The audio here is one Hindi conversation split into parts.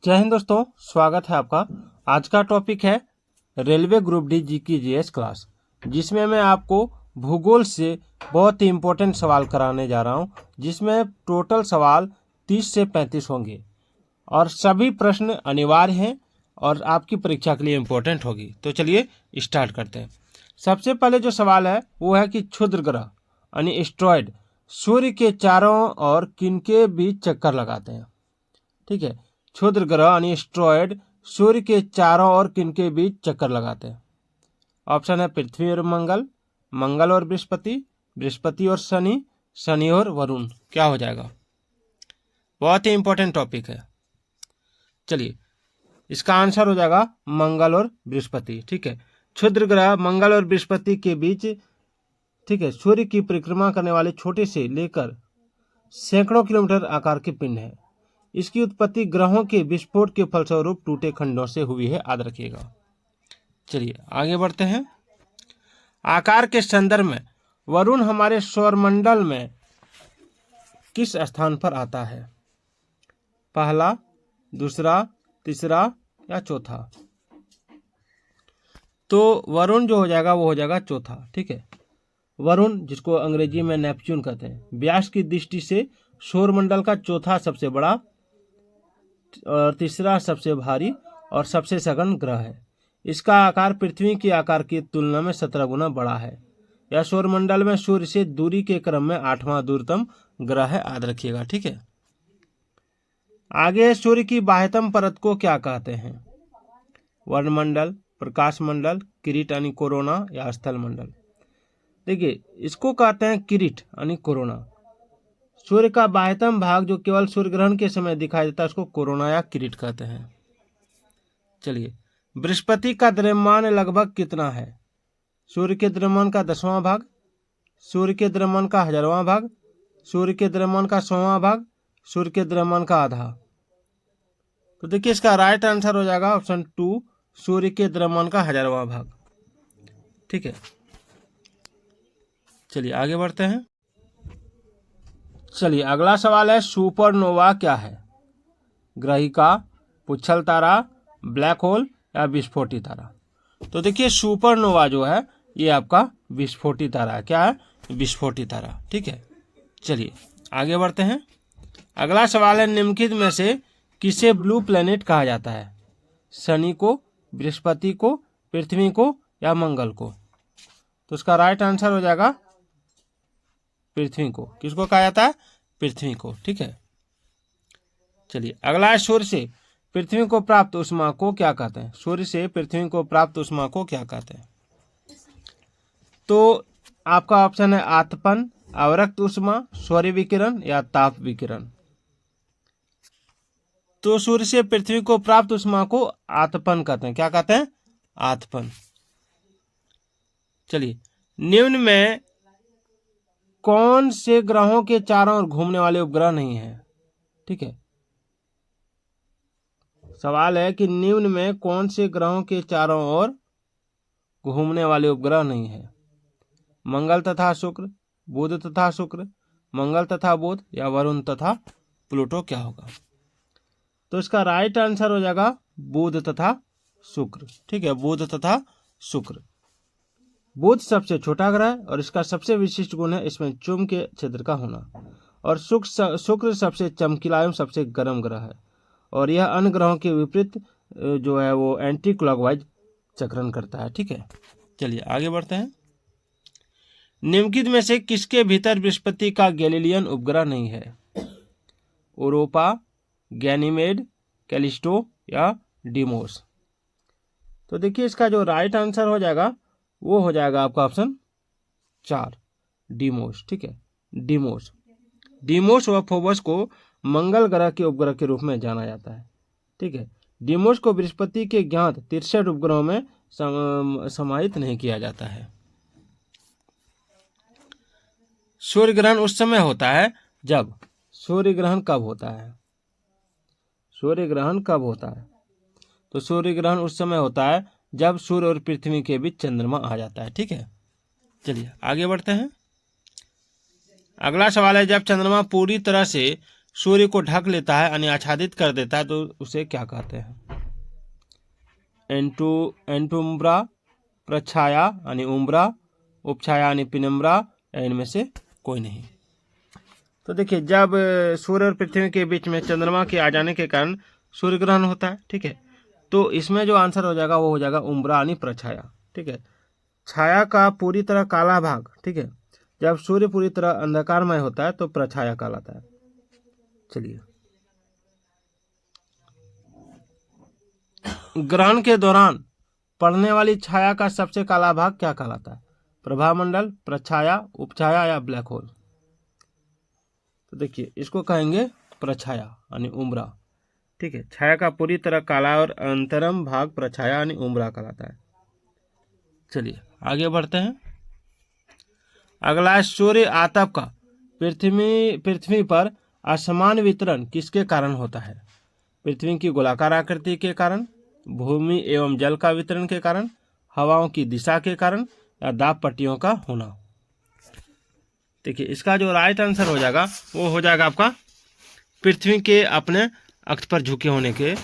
जय हिंद दोस्तों, स्वागत है आपका। आज का टॉपिक है रेलवे ग्रुप डी जी की जीएस क्लास, जिसमें मैं आपको भूगोल से बहुत ही इम्पोर्टेंट सवाल कराने जा रहा हूं, जिसमें टोटल सवाल 30 से 35 होंगे और सभी प्रश्न अनिवार्य हैं और आपकी परीक्षा के लिए इम्पोर्टेंट होगी। तो चलिए स्टार्ट करते हैं। सबसे पहले जो सवाल है वो है कि क्षुद्र ग्रह यानी एस्ट्रॉयड सूर्य के चारों ओर किनके बीच चक्कर लगाते हैं। ठीक है, क्षुद्र ग्रह यानी एस्ट्रॉयड सूर्य के चारों ओर किनके बीच चक्कर लगाते हैं। ऑप्शन है पृथ्वी और मंगल, मंगल और बृहस्पति, बृहस्पति और शनि, शनि और वरुण। क्या हो जाएगा? बहुत ही इंपॉर्टेंट टॉपिक है। चलिए, इसका आंसर हो जाएगा मंगल और बृहस्पति। ठीक है, क्षुद्र ग्रह मंगल और बृहस्पति के बीच, ठीक है, सूर्य की परिक्रमा करने वाले छोटे से लेकर सैकड़ों किलोमीटर आकार के पिंड है। इसकी उत्पत्ति ग्रहों के विस्फोट के फलस्वरूप टूटे खंडों से हुई है, याद रखिएगा। चलिए आगे बढ़ते हैं। आकार के संदर्भ में वरुण हमारे सौरमंडल में किस स्थान पर आता है? पहला, दूसरा, तीसरा या चौथा? तो वरुण जो हो जाएगा वो हो जाएगा चौथा। ठीक है, वरुण जिसको अंग्रेजी में नेपच्यून कहते हैं, व्यास की दृष्टि से सौरमंडल का चौथा सबसे बड़ा और तीसरा सबसे भारी और सबसे सघन ग्रह है। इसका आकार पृथ्वी के आकार की तुलना में 17 गुना बड़ा है। यह सौरमंडल में सूर्य से दूरी के क्रम में 8वां दूरतम ग्रह है, याद रखिएगा। ठीक है, आगे सूर्य की बाह्यतम परत को क्या कहते हैं? वर्णमंडल, प्रकाश मंडल, किरीट यानी कोरोना या स्थल मंडल? देखिए, इसको कहते हैं किरीट यानी कोरोना। सूर्य का बाह्यतम भाग जो केवल सूर्य ग्रहण के समय दिखाई देता है उसको कोरोना या किरीट कहते हैं। चलिए, बृहस्पति का द्रव्यमान लगभग कितना है? सूर्य के द्रव्यमान का 10वां भाग, सूर्य के द्रव्यमान का 1000वां भाग, सूर्य के द्रव्यमान का 100वां भाग, सूर्य के द्रव्यमान का आधा। तो देखिए, इसका राइट आंसर हो जाएगा ऑप्शन 2, सूर्य के द्रव्यमान का 1000वां भाग। ठीक है, चलिए आगे बढ़ते हैं। चलिए, अगला सवाल है सुपरनोवा क्या है? ग्रहिका, पुच्छल तारा, ब्लैक होल या विस्फोटी तारा? तो देखिए, सुपरनोवा जो है ये आपका विस्फोटी तारा है। क्या है? विस्फोटी तारा। ठीक है, चलिए आगे बढ़ते हैं। अगला सवाल है निम्नलिखित में से किसे ब्लू प्लेनेट कहा जाता है? शनि को, बृहस्पति को, पृथ्वी को या मंगल को? तो इसका राइट आंसर हो जाएगा पृथ्वी को। किसको कहा जाता है? पृथ्वी को। ठीक है, चलिए अगला है सूर्य से पृथ्वी को प्राप्त ऊष्मा को क्या कहते हैं? सूर्य से पृथ्वी को प्राप्त ऊष्मा को क्या कहते हैं? तो आपका ऑप्शन है आतपन, अवरक्त ऊष्मा, सौर्य विकिरण या ताप विकिरण। तो सूर्य से पृथ्वी को प्राप्त ऊष्मा को आतपन कहते हैं। क्या कहते हैं? आतपन। चलिए, निम्न में कौन से ग्रहों के चारों ओर घूमने वाले उपग्रह नहीं है? ठीक है, सवाल है कि निम्न में कौन से ग्रहों के चारों ओर घूमने वाले उपग्रह नहीं है? मंगल तथा शुक्र, बुध तथा शुक्र, मंगल तथा बुध या वरुण तथा प्लूटो? क्या होगा? तो इसका राइट आंसर हो जाएगा बुध तथा शुक्र। ठीक है, बुध तथा शुक्र। बुध सबसे छोटा ग्रह है और इसका सबसे विशिष्ट गुण है इसमें चुंबकीय क्षेत्र का होना, और शुक्र सबसे चमकीला एवं सबसे गर्म ग्रह है और यह अन्य ग्रहों के विपरीत जो है वो एंटी क्लॉकवाइज चक्रण करता है। ठीक है, चलिए आगे बढ़ते हैं। निम्नलिखित में से किसके भीतर बृहस्पति का गैलीलियन उपग्रह नहीं है? ओरोपा, गैनीमेड, कैलिस्टो या डिमोस? तो देखिए, इसका जो राइट आंसर हो जाएगा वो हो जाएगा आपका ऑप्शन 4, डिमोस। ठीक है, डिमोस। डिमोस व फोबस को मंगल ग्रह के उपग्रह के रूप में जाना जाता है। ठीक है, डिमोस को बृहस्पति के ज्ञात 63 उपग्रहों में समाहित नहीं किया जाता है। सूर्य ग्रहण उस समय होता है जब, सूर्य ग्रहण कब होता है? सूर्य ग्रहण कब होता है? तो सूर्य ग्रहण उस समय होता है जब सूर्य और पृथ्वी के बीच चंद्रमा आ जाता है। ठीक है, चलिए आगे बढ़ते हैं। अगला सवाल है जब चंद्रमा पूरी तरह से सूर्य को ढक लेता है यानी आच्छादित कर देता है तो उसे क्या कहते हैं? एंटुम्ब्रा, प्रछाया यानी उम्ब्रा, उपछाया यानी पिनम्ब्रा, या इनमें से कोई नहीं। तो देखिए, जब सूर्य और पृथ्वी के बीच में चंद्रमा के आ जाने के कारण सूर्य ग्रहण होता है, ठीक है, तो इसमें जो आंसर हो जाएगा वो हो जाएगा उम्ब्रा यानी प्रछाया, ठीक है। छाया का पूरी तरह काला भाग, ठीक है, जब सूर्य पूरी तरह अंधकारमय होता है तो प्रछाया कहलाता है। चलिए, ग्रहण के दौरान पड़ने वाली छाया का सबसे काला भाग क्या कहलाता है? प्रभामंडल, प्रछाया, उपछाया या ब्लैक होल? तो देखिए, इसको कहेंगे प्रछाया यानी उम्ब्रा, ठीक है। छाया का पूरी तरह काला और अंतरम भाग प्रछाया यानी उम्ब्रा कहलाता है। चलिए आगे बढ़ते हैं। अगला, सूर्य आतप का पृथ्वी पर असमान वितरण किसके कारण होता है? पृथ्वी की गोलाकार आकृति के कारण, भूमि एवं जल का वितरण के कारण, हवाओं की दिशा के कारण, या दाब पट्टियों का होना? देखिए, इसका जो राइट आंसर हो जाएगा वो हो जाएगा आपका पृथ्वी के अपने अक्ष पर झुके होने के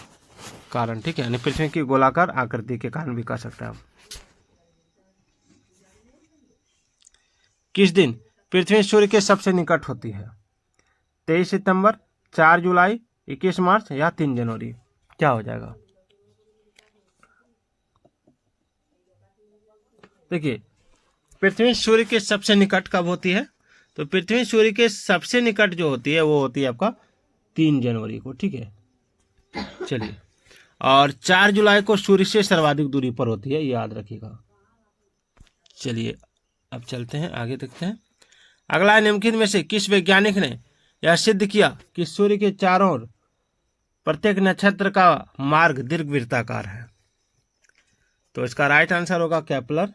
कारण, ठीक है, यानी पृथ्वी की गोलाकार आकृति के कारण भी कह सकते हैं आप। किस दिन पृथ्वी सूर्य के सबसे निकट होती है? 23 सितंबर, 4 जुलाई, 21 मार्च या 3 जनवरी? क्या हो जाएगा? देखिए, पृथ्वी सूर्य के सबसे निकट कब होती है? तो पृथ्वी सूर्य के सबसे निकट जो होती है वो होती है आपका 3 जनवरी को, ठीक है। चलिए, और 4 जुलाई को सूर्य से सर्वाधिक दूरी पर होती है, याद रखिएगा। चलिए अब चलते हैं आगे, देखते हैं। अगला, निम्नलिखित में से किस वैज्ञानिक ने यह सिद्ध किया कि सूर्य के चारों ओर प्रत्येक नक्षत्र का मार्ग दीर्घवृत्ताकार है? तो इसका राइट आंसर होगा केपलर,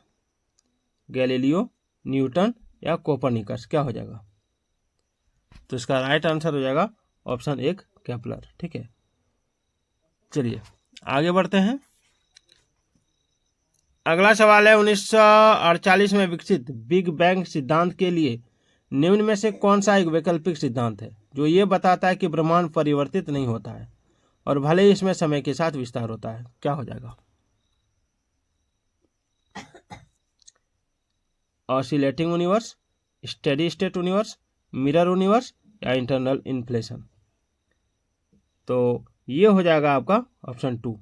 गैलीलियो, न्यूटन या कोपरनिकस? क्या हो जाएगा? तो इसका राइट आंसर हो जाएगा ऑप्शन 1 केपलर, ठीक है। चलिए आगे बढ़ते हैं। अगला सवाल है, 1948 में विकसित बिग बैंग सिद्धांत के लिए निम्न में से कौन सा एक वैकल्पिक सिद्धांत है जो ये बताता है कि ब्रह्मांड परिवर्तित नहीं होता है और भले ही इसमें समय के साथ विस्तार होता है? क्या हो जाएगा? Oscillating universe, steady state universe, mirror universe या इंटरनल इन्फ्लेशन? तो ये हो जाएगा आपका ऑप्शन 2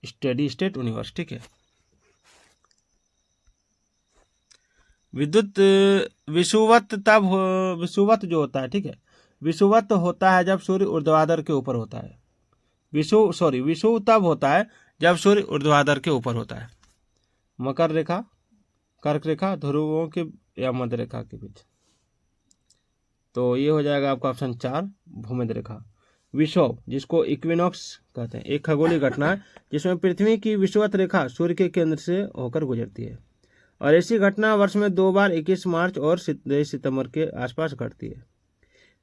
स्टेडी स्टेट यूनिवर्स, ठीक है। विषुवत जो होता है, ठीक है, विषुवत होता है जब सूर्य ऊर्ध्वाधर के ऊपर होता है। विषुव तब होता है जब सूर्य ऊर्ध्वाधर के ऊपर होता है। मकर रेखा, कर्क रेखा, ध्रुवों के या मध्य रेखा के बीच? तो ये हो जाएगा आपका ऑप्शन 4 भूमध्य रेखा। विषुव, जिसको इक्विनॉक्स कहते हैं, एक खगोलीय घटना है जिसमें पृथ्वी की विषुवत रेखा सूर्य के केंद्र से होकर गुजरती है और ऐसी घटना वर्ष में 2 बार 21 मार्च और 23 सितंबर के आसपास घटती है।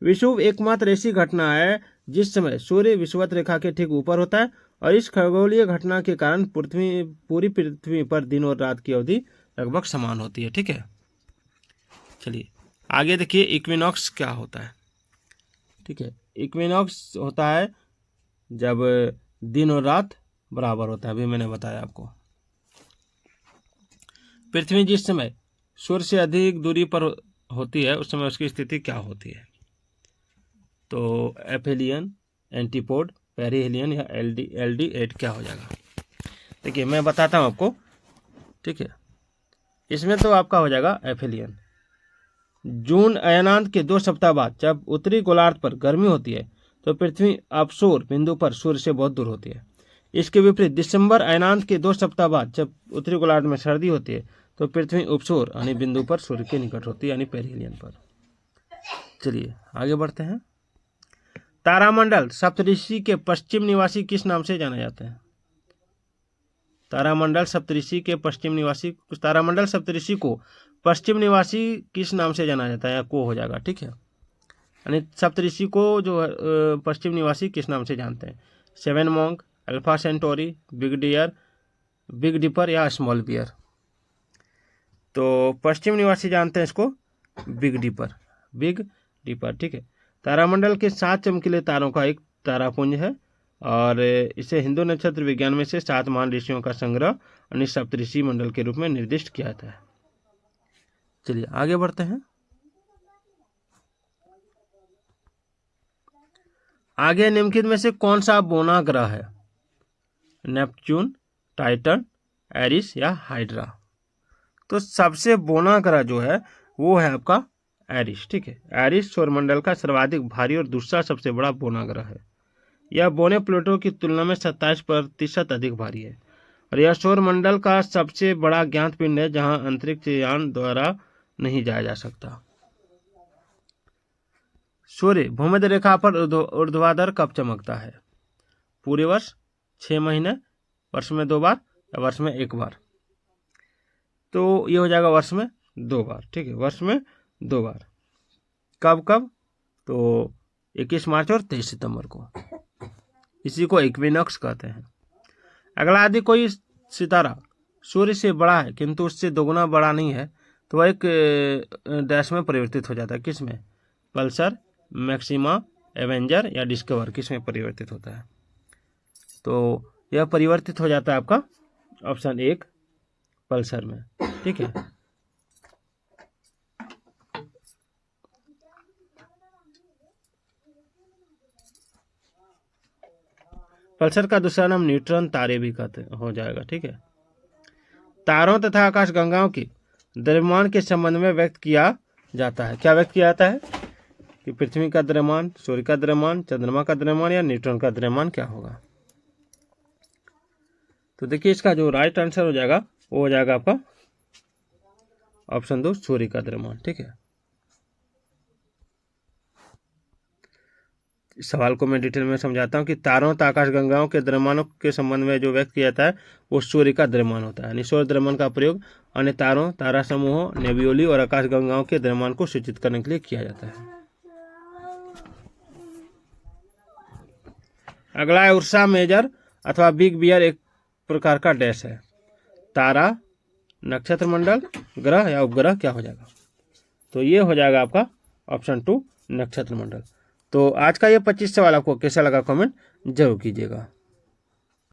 विषुव एकमात्र ऐसी घटना है जिस समय सूर्य विषुवत रेखा के ठीक ऊपर होता है और इस खगोलीय घटना के कारण पूरी पृथ्वी पर दिन और रात की अवधि लगभग समान होती है, ठीक है। चलिए आगे देखिए, इक्विनॉक्स क्या होता है, ठीक है। इक्विनॉक्स होता है जब दिन और रात बराबर होता है, अभी मैंने बताया आपको। पृथ्वी जिस समय सूर्य से अधिक दूरी पर होती है उस समय उसकी स्थिति क्या होती है? तो एफेलियन, एंटीपोड, पेरिहेलियन या LD8 क्या हो जाएगा? देखिए मैं बताता हूँ आपको, ठीक है। इसमें तो आपका हो जाएगा एफेलियन। जून अयनांत के 2 सप्ताह बाद जब उत्तरी गोलार्ध पर गर्मी होती है तो पृथ्वी अपसोर बिंदु पर सूर्य से बहुत दूर होती है। इसके विपरीत दिसंबर अयनांत के 2 सप्ताह बाद जब उत्तरी गोलार्ध में सर्दी होती है तो पृथ्वी उपसोर यानी बिंदु पर सूर्य के निकट होती है, यानी पेरिहेलियन पर। चलिए आगे बढ़ते हैं। तारामंडल सप्तऋषि के पश्चिम निवासी किस नाम से जाने जाते हैं? तारामंडल सप्तऋषि को पश्चिम निवासी किस नाम से जाना जाता है? या को हो जाएगा, ठीक है। यानी सप्तऋषि को जो पश्चिम निवासी किस नाम से जानते हैं? 7 monk, Alpha Centauri, big dipper या स्मॉल बियर? तो पश्चिम निवासी जानते हैं इसको बिग डिपर, ठीक है। तारामंडल के 7 चमकीले तारों का एक तारापुंज है और इसे हिंदू नक्षत्र विज्ञान में से 7 महान ऋषियों का संग्रह यानी सप्तऋषि मंडल के रूप में निर्दिष्ट किया जाता है। चलिए आगे बढ़ते हैं। आगे निम्नलिखित में से कौन सा बोना ग्रह है? नेपच्यून, टाइटन, एरिस या हाइड्रा? तो सबसे बोना ग्रह जो है वो है आपका एरिस। ठीक है, एरिस सौरमंडल का सर्वाधिक भारी और दूसरा सबसे बड़ा बोना ग्रह है। यह बोने प्लूटो की तुलना में 27% अधिक भारी है और यह सौरमंडल का सबसे बड़ा ज्ञात पिंड है जहां अंतरिक्ष यान द्वारा नहीं जाया जा सकता। सूर्य भूमध्य रेखा पर ऊर्ध्वाधर कब चमकता है? पूरे वर्ष, 6 महीने, वर्ष में 2 बार या वर्ष में 1 बार? तो ये हो जाएगा वर्ष में 2 बार। ठीक है, वर्ष में 2 बार। कब कब? तो 21 मार्च और 23 सितंबर को। इसी को इक्विनॉक्स कहते हैं। अगला, यदि कोई सितारा सूर्य से बड़ा है किंतु उससे दोगुना बड़ा नहीं है तो वह एक डैश में परिवर्तित हो जाता है। किस में? पल्सर, मैक्सिमा, एवेंजर या डिस्कवर, किस में परिवर्तित होता है? तो यह परिवर्तित हो जाता है आपका ऑप्शन 1 पल्सर में। ठीक है, पल्सर का दूसरा नाम न्यूट्रॉन तारे भी कहते हो जाएगा। ठीक है, तारों तथा आकाशगंगाओं के द्रव्यमान के संबंध में व्यक्त किया जाता है। क्या व्यक्त किया जाता है कि पृथ्वी का द्रव्यमान, सूर्य का द्रव्यमान, चंद्रमा का द्रव्यमान या न्यूट्रॉन का द्रव्यमान क्या होगा? तो देखिए इसका जो राइट आंसर हो जाएगा वो हो जाएगा आपका ऑप्शन 2 सूर्य का द्रव्यमान। ठीक है, सवाल को मैं डिटेल में समझाता हूँ कि तारों तथा आकाशगंगाओं के द्रव्यमानों के संबंध में जो व्यक्त किया जाता है वो सूर्य का द्रव्यमान होता है। यानी सौर द्रव्यमान का प्रयोग अन्य तारों, तारा समूहों, नेबियोली और आकाशगंगाओं के द्रव्यमान को सूचित करने के लिए किया जाता है। अगला है उर्सा मेजर अथवा बिग बियर एक प्रकार का डैश है। तारा, नक्षत्र मंडल, ग्रह या उपग्रह क्या हो जाएगा? तो ये हो जाएगा आपका ऑप्शन 2 नक्षत्र मंडल। तो आज का ये 25 सवाल आपको कैसा लगा कमेंट जरूर कीजिएगा।